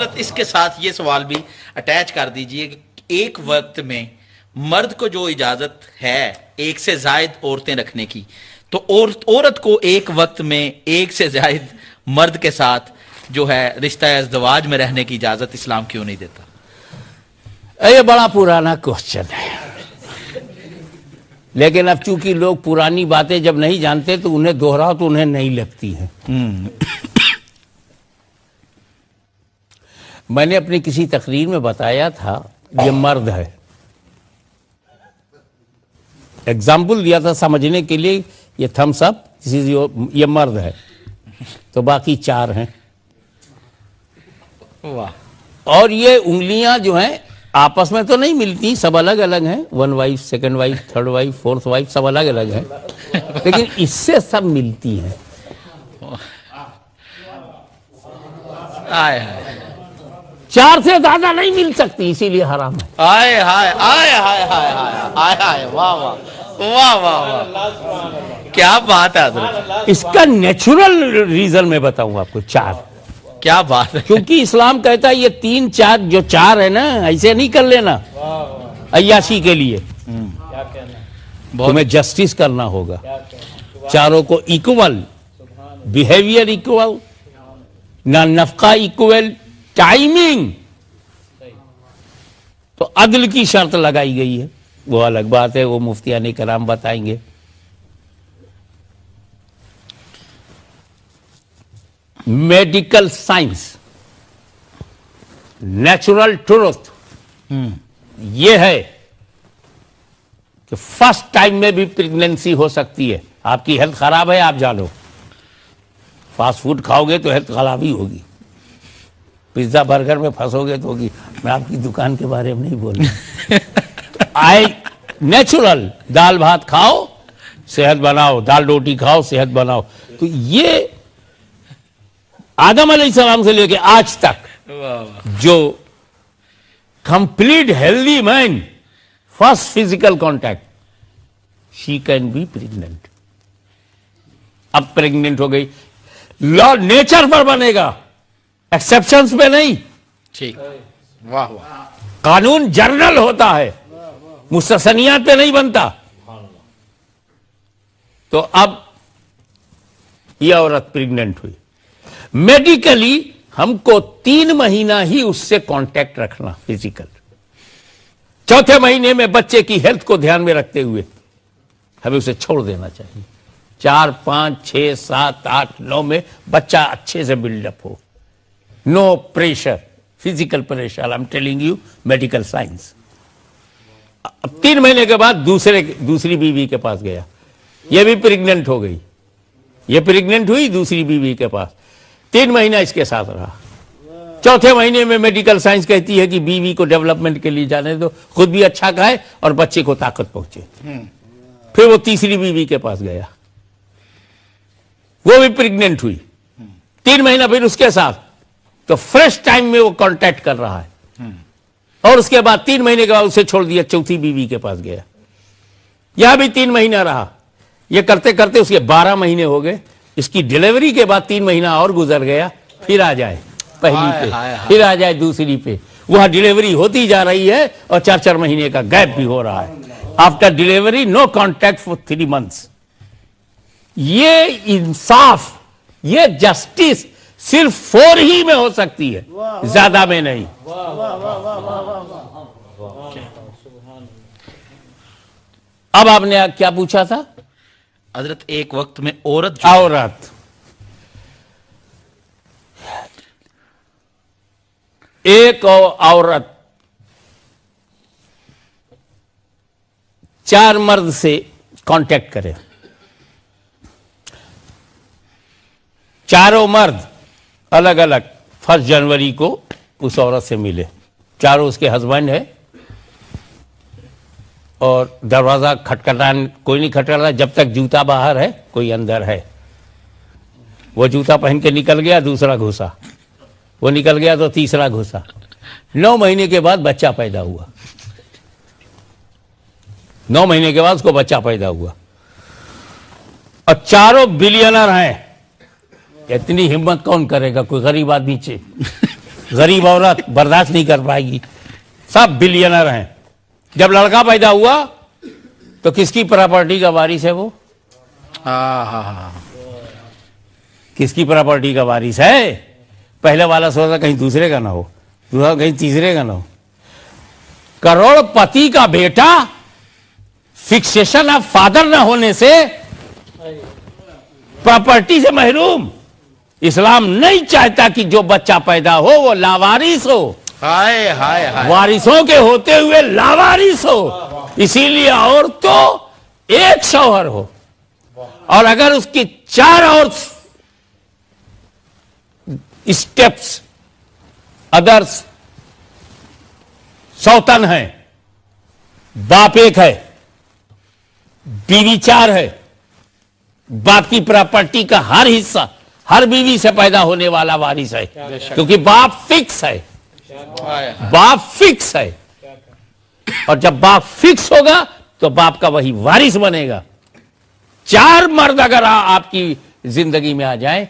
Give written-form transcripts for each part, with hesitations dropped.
हजरत इसके साथ ये सवाल भी अटैच कर दीजिए कि एक वक्त में मर्द को जो इजाजत है एक से जायद औरतें रखने की, तो औरत को एक वक्त में एक से जायद मर्द के साथ जो है रिश्ता इज़्दिवाज में रहने की इजाजत इस्लाम क्यों नहीं देता? ये बड़ा पुराना क्वेश्चन है, लेकिन अब चूंकि लोग पुरानी बातें जब नहीं जानते तो उन्हें दोहराओ तो उन्हें नहीं लगती है। मैंने अपनी किसी तकरीर में बताया था ये मर्द है, एग्जाम्पल दिया था समझने के लिए, ये थम्स अप, ये मर्द है, तो बाकी चार हैं। वाह। और ये उंगलियां जो हैं आपस में तो नहीं मिलती, सब अलग अलग हैं, 1 wife, 2nd wife, 3rd wife, 4th wife, सब अलग अलग हैं, लेकिन इससे सब मिलती हैं। आए हाय, 4 से ज्यादा नहीं मिल सकती, इसीलिए हराम है। आए हाय आए हाय हाय हाय हाय, वाह वाह वाह वाह वाह, क्या बात है हजरत। इसका नेचुरल रीजन मैं बताऊं आपको, 4। क्या बात है, क्योंकि इस्लाम कहता है ये 3 4 जो 4 है ना, ऐसे नहीं कर लेना अय्याशी के लिए, तुम्हें जस्टिस करना होगा। चारों को इक्वल बिहेवियर, इक्वल ना नफका, इक्वल टाइमिंग, तो अदल की शर्त लगाई गई है, वो अलग बात है, वो मुफ्तियाने कराम बताएंगे। मेडिकल साइंस, नेचुरल ट्रुथ ये है कि फर्स्ट टाइम में भी प्रेगनेंसी हो सकती है। आपकी हेल्थ खराब है, आप जानो, फास्ट फूड खाओगे तो हेल्थ खराब ही होगी, पिज्जा बर्गर में फंसोगे तो होगी। मैं आपकी दुकान के बारे में नहीं बोल रहा। नेचुरल दाल भात खाओ सेहत बनाओ, दाल रोटी खाओ सेहत बनाओ। तो ये आदम अलैहिस्सलाम से लेके आज तक जो complete healthy man, first physical contact, she can be pregnant. अब प्रेग्नेंट हो गई, लॉ नेचर पर बनेगा, एक्सेप्शंस पे नहीं। ठीक, वाह वाह। कानून जर्नल होता है, मुस्तसनियात पे नहीं बनता। तो अब यह औरत प्रेग्नेंट हुई, मेडिकली हमको 3 महीना ही उससे कांटेक्ट रखना फिजिकल। 4थे महीने में बच्चे की हेल्थ को ध्यान में रखते हुए हमें उसे छोड़ देना चाहिए। 4 5 6 7 8 9 में बच्चा अच्छे से बिल्डअप हो, no pressure, physical pressure. I am telling you medical science. अब 3 महीने के बाद दूसरी बीवी के पास गया, यह भी प्रेग्नेंट हो गई, यह प्रेग्नेंट हुई दूसरी बीवी के पास, 3 महीना इसके साथ रहा। 4थे महीने में मेडिकल साइंस कहती है कि बीवी को डेवलपमेंट के लिए जाने दो, खुद भी अच्छा खाए और बच्चे को ताकत पहुंचे। फिर वो तीसरी बीवी के पास गया, वो भी प्रेग्नेंट हुई, 3 महीना फिर उसके साथ, तो फ्रेश टाइम में वो कांटेक्ट कर रहा है। और उसके बाद 3 महीने के बाद उसे छोड़ दिया, चौथी बीवी के पास गया, यहां भी 3 महीना रहा। ये करते करते उसके 12 महीने हो गए। इसकी डिलीवरी के बाद 3 महीना और गुजर गया, फिर आ जाए पहली पे, फिर आ जाए दूसरी पे, वहां डिलीवरी होती जा रही है और 4-4 महीने का गैप भी हो रहा है। After delivery no contact for 3 months. ये इंसाफ, ये जस्टिस सिर्फ 4 ही में हो सकती है, ज्यादा में नहीं। अब आपने क्या पूछा था हजरत? एक वक्त में औरत एक औरत 4 मर्द से कांटेक्ट करे, चारों मर्द अलग अलग 1 जनवरी को उस औरत से मिले, चारों उसके हस्बैंड है, और दरवाजा खटखटान कोई नहीं खटखटा, जब तक जूता बाहर है कोई अंदर है। वो जूता पहन के निकल गया, दूसरा घुसा, वो निकल गया तो तीसरा घुसा। 9 महीने के बाद बच्चा पैदा हुआ, 9 महीने के बाद उसको बच्चा पैदा हुआ, और चारों बिलियनर हैं। इतनी हिम्मत कौन करेगा, कोई गरीब आदमी गरीब औरत बर्दाश्त नहीं कर पाएगी। सब बिलियनर हैं। जब लड़का पैदा हुआ तो किसकी प्रॉपर्टी का वारिस है वो? हाँ, किसकी प्रॉपर्टी का वारिस है? पहले वाला सोचा कहीं दूसरे का ना हो, दूसरा कहीं तीसरे का ना हो। करोड़पति का बेटा फिक्सेशन ऑफ फादर ना होने से प्रॉपर्टी से महरूम। इस्लाम नहीं चाहता कि जो बच्चा पैदा हो वो लावारिस हो, हाय हाय हाय, वारिसों के होते हुए लावारिस हो। इसीलिए औरतों एक शौहर हो, और अगर उसकी 4 और स्टेप्स अदर्स सौतन है, बाप एक है, बीवी 4 है, बाप की प्रॉपर्टी का हर हिस्सा हर बीवी से पैदा होने वाला वारिस है, क्योंकि बाप फिक्स है। हाय हाय। बाप फिक्स है, और जब बाप फिक्स होगा तो बाप का वही वारिस बनेगा। 4 मर्द अगर आपकी जिंदगी में आ जाए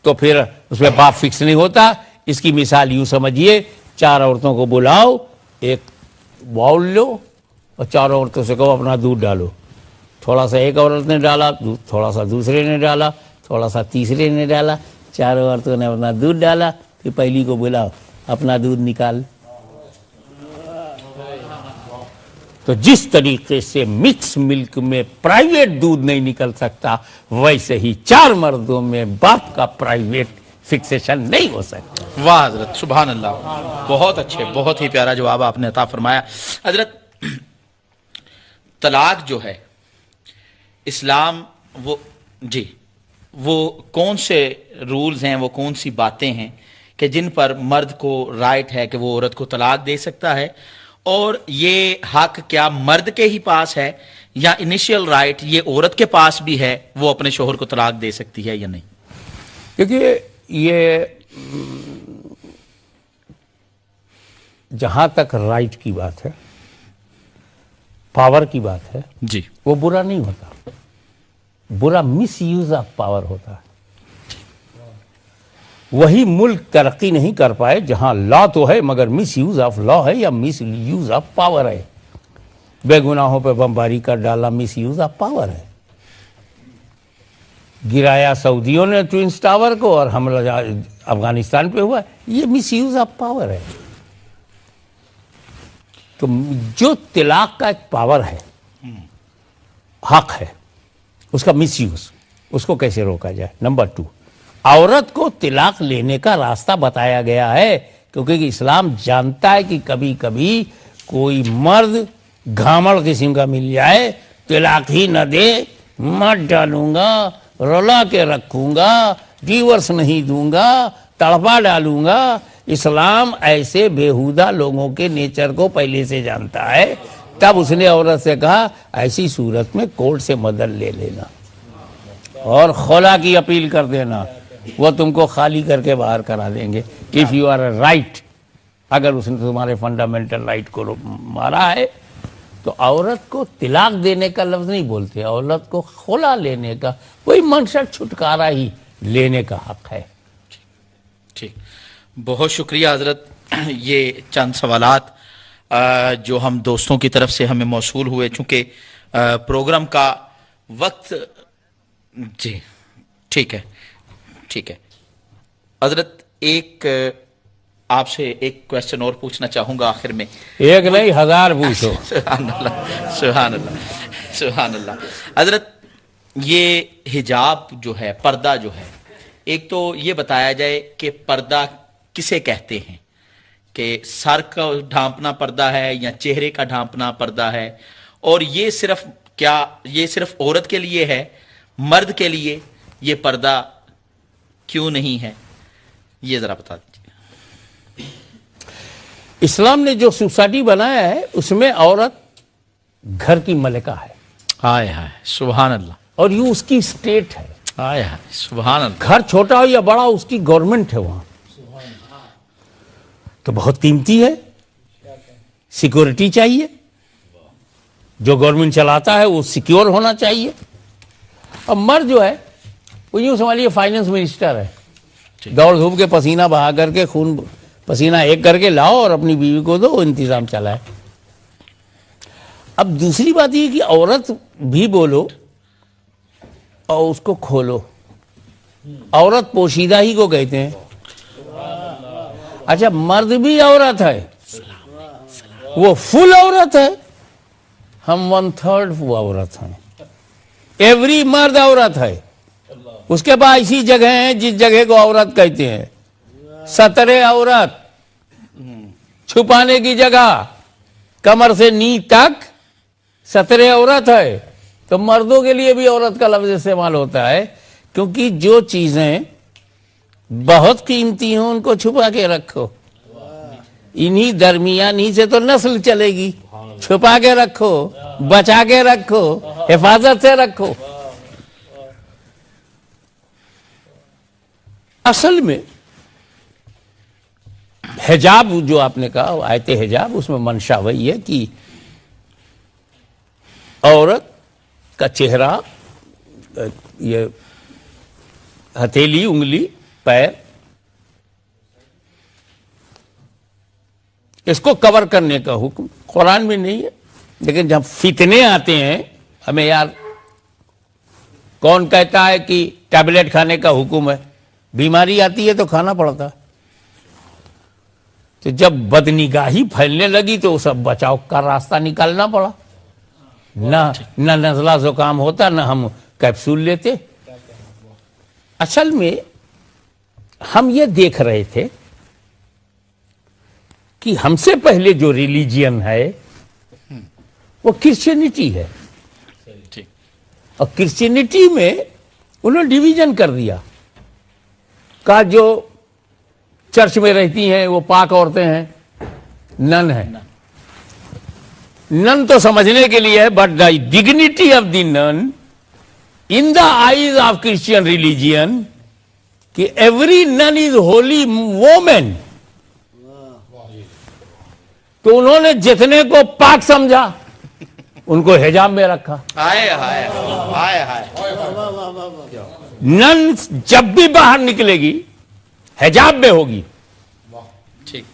तो फिर उसमें बाप फिक्स नहीं होता। इसकी मिसाल यूं समझिए, 4 औरतों को बुलाओ, एक बाउल लो और 4 औरतों से कहो अपना दूध डालो। थोड़ा सा एक औरत ने डाला दूध, थोड़ा सा दूसरे ने डाला, थोड़ा सा तीसरे ने डाला, 4 औरतों ने अपना दूध डाला। फिर पहली को बुलाओ, अपना दूध निकाल। तो जिस तरीके से मिक्स मिल्क में प्राइवेट दूध नहीं निकल सकता, वैसे ही 4 मर्दों में बाप का प्राइवेट फिक्सेशन नहीं हो सकता। वाह हजरत, सुभान अल्लाह, बहुत अच्छे, बहुत ही प्यारा जवाब आपने अता फरमाया। हजरत, तलाक जो है इस्लाम, वो कौन से रूल्स हैं, वो कौन सी बातें हैं कि जिन पर मर्द को राइट है कि वो औरत को तलाक दे सकता है, और ये हक क्या मर्द के ही पास है या इनिशियल राइट ये औरत के पास भी है, वो अपने शोहर को तलाक दे सकती है या नहीं? क्योंकि ये जहां तक राइट की बात है, पावर की बात है, जी, वो बुरा नहीं होता। बुरा मिस यूज ऑफ पावर होता है। वही मुल्क तरक्की नहीं कर पाए जहां लॉ तो है मगर मिस यूज ऑफ लॉ है या मिस यूज ऑफ पावर है। बेगुनाहों पे बमबारी कर डाला, मिस यूज ऑफ पावर है। गिराया सऊदियों ने ट्विंस टावर को और हमला अफगानिस्तान पे हुआ, ये मिस यूज ऑफ पावर है। तो जो तिलाक का एक पावर है, हक है, उसका मिसयूज, उसको कैसे रोका जाए? नंबर 2, औरत को तिलाक लेने का रास्ता बताया गया है, क्योंकि इस्लाम जानता है कि कभी कभी कोई मर्द घामड़ किस्म का मिल जाए, तिलाक ही न दे, मत डालूंगा, रुला के रखूंगा, डिवोर्स नहीं दूंगा, तड़पा डालूंगा। इस्लाम ऐसे बेहुदा लोगों के नेचर को पहले से जानता है। तब उसने औरत से कहा, ऐसी सूरत में कोर्ट से मदद ले लेना और खुला की अपील कर देना, वो तुमको खाली करके बाहर करा देंगे। इफ यू आर राइट, अगर उसने तुम्हारे फंडामेंटल राइट को मारा है तो औरत को तिलाक देने का लफ्ज नहीं बोलते, औरत को खुला लेने का, कोई मनशा छुटकारा ही लेने का हक है। ठीक, बहुत शुक्रिया हजरत। ये चंद सवालात जो हम दोस्तों की तरफ से हमें मौसूल हुए, चूंकि प्रोग्राम का वक्त, जी ठीक है, ठीक है हजरत, एक आपसे एक क्वेश्चन और पूछना चाहूंगा आखिर में। एक नहीं 1000 पूछो। सुभान अल्लाह, सुभान अल्लाह, सुभान अल्लाह। हजरत, ये हिजाब जो है, पर्दा जो है, एक तो ये बताया जाए कि पर्दा किसे कहते हैं, कि सर का ढांपना पर्दा है या चेहरे का ढांपना पर्दा है, और ये सिर्फ क्या ये सिर्फ औरत के लिए है, मर्द के लिए ये पर्दा क्यों नहीं है? ये जरा बता दीजिए। इस्लाम ने जो सोसाइटी बनाया है उसमें औरत घर की मलिका है। हाय हाय, सुभान अल्लाह। और ये उसकी स्टेट है। हाय हाय, सुभान अल्लाह। घर छोटा हो या बड़ा, उसकी गवर्नमेंट है वहां, तो बहुत कीमती है। सिक्योरिटी चाहिए, जो गवर्नमेंट चलाता है वो सिक्योर होना चाहिए। अब मर्द जो है वो यूं समझिए फाइनेंस मिनिस्टर है, दौड़ धूप के पसीना बहा करके खून पसीना एक करके लाओ और अपनी बीवी को दो, इंतजाम चला है। अब दूसरी बात ये कि औरत भी बोलो और उसको खोलो। औरत पोशीदा ही को कहते हैं। अच्छा, मर्द भी औरत है, वो फुल औरत है, हम 1/3 वो औरत हैं। एवरी मर्द औरत है। उसके बाद ऐसी जगह है जिस जगह को औरत कहते हैं। सतरे औरत, छुपाने की जगह, कमर से नी तक सतरे औरत है। तो मर्दों के लिए भी औरत का लफ्ज इस्तेमाल होता है, क्योंकि जो चीजें बहुत कीमती हों उनको छुपा के रखो। इन्हीं दरमियानी से तो नस्ल चलेगी। छुपा के रखो, बचा के रखो, हिफाजत से रखो। असल में हिजाब जो आपने कहा, आयते हिजाब, उसमें मंशा वही है कि औरत का चेहरा, ये हथेली, उंगली, पैर, इसको कवर करने का हुक्म कुरान में नहीं है। लेकिन जब फितने आते हैं, हमें यार कौन कहता है कि टैबलेट खाने का हुक्म है? बीमारी आती है तो खाना पड़ता है। तो जब बदनिगाही फैलने लगी तो सब बचाव का रास्ता निकालना पड़ा। ना नजला जुकाम होता, ना हम कैप्सूल लेते। असल में हम ये देख रहे थे कि हमसे पहले जो रिलीजियन है वो क्रिश्चियनिटी है। और क्रिश्चियनिटी में उन्होंने डिवीजन कर दिया। का जो चर्च में रहती हैं वो पाक औरतें हैं, नन है। नन तो समझने के लिए है, but the dignity of the nun in the eyes of Christian religion, कि every nun is holy women. तो उन्होंने जितने को पाक समझा उनको हिजाब में रखा। हाय हाय हाय हाय। नन जब भी बाहर निकलेगी हिजाब में होगी। ठीक।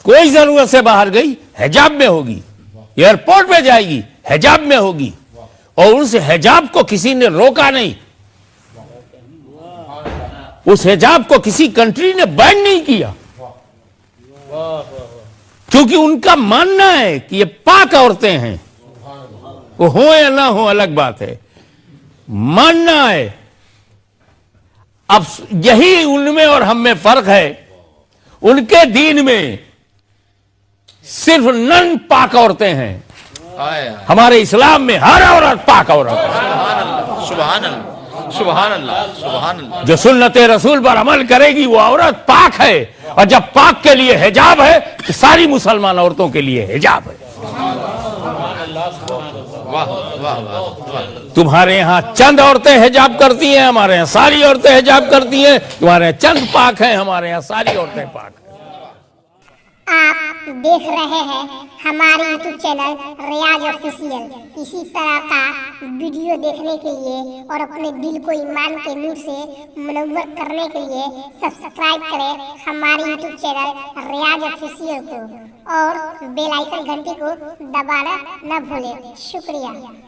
कोई जरूरत से बाहर गई हिजाब में होगी। एयरपोर्ट पे जाएगी हिजाब में होगी। और उस हिजाब को किसी ने रोका नहीं। उस हिजाब को किसी कंट्री ने बैन नहीं किया, क्योंकि उनका मानना है कि ये पाक औरतें हैं। वो हो या ना हो अलग बात है, मानना है। अब यही उनमें और हम में फर्क है। उनके दीन में सिर्फ नन पाक औरतें हैं। हाय हाय। हमारे इस्लाम में हर औरत पाक औरत है। सुभान अल्लाह, सुभान अल्लाह, सुभान अल्लाह। जो सुन्नत रसूल पर अमल करेगी वो औरत पाक है। और जब पाक के लिए हिजाब है तो सारी मुसलमान औरतों के लिए हिजाब है। वाह वाह वाह। तुम्हारे यहां चंद औरतें हिजाब करती हैं, हमारे यहां सारी औरतें हिजाब करती हैं। तुम्हारे यहां चंद पाक हैं, हमारे यहां सारी औरतें पाक हैं। आप देख रहे हैं हमारे यूट्यूब चैनल रियाज ऑफिशियल। इसी तरह का वीडियो देखने के लिए और अपने दिल को ईमान के नूर से मुनव्वर करने के लिए सब्सक्राइब करें हमारे यूट्यूब चैनल रियाज ऑफिशियल को, और बेल आइकन घंटी को दबाना न भूलें। शुक्रिया।